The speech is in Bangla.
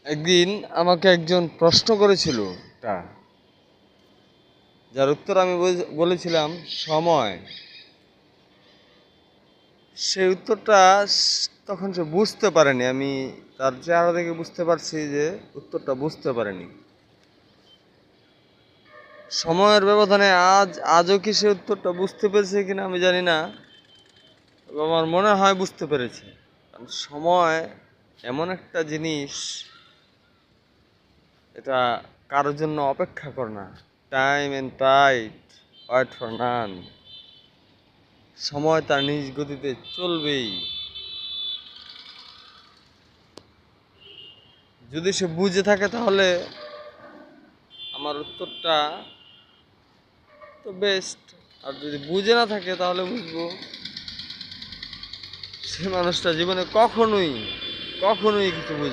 একদিন আমাকে একজন প্রশ্ন করেছিল, একটা যার উত্তর আমি বলেছিলাম সময়। সেই উত্তরটা তখন সে বুঝতে পারেনি। আমি তার চেহারা থেকে বুঝতে পারছি যে উত্তরটা বুঝতে পারেনি। সময়ের ব্যবধানে আজও কি সে উত্তরটা বুঝতে পেরেছে কিনা আমি জানি না, তবে আমার মনে হয় বুঝতে পেরেছে। কারণ সময় এমন একটা জিনিস, এটা কারোর জন্য অপেক্ষা করে না। Time and tide wait for none. সময় তার নিজ গতিতে চলবেই। যদি সে বুঝে থাকে তাহলে আমার উত্তরটা তো বেস্ট। আর যদি বুঝে না থাকে তাহলে বুঝবো সে মানুষটা জীবনে কখনোই কখনোই কিছু বুঝবে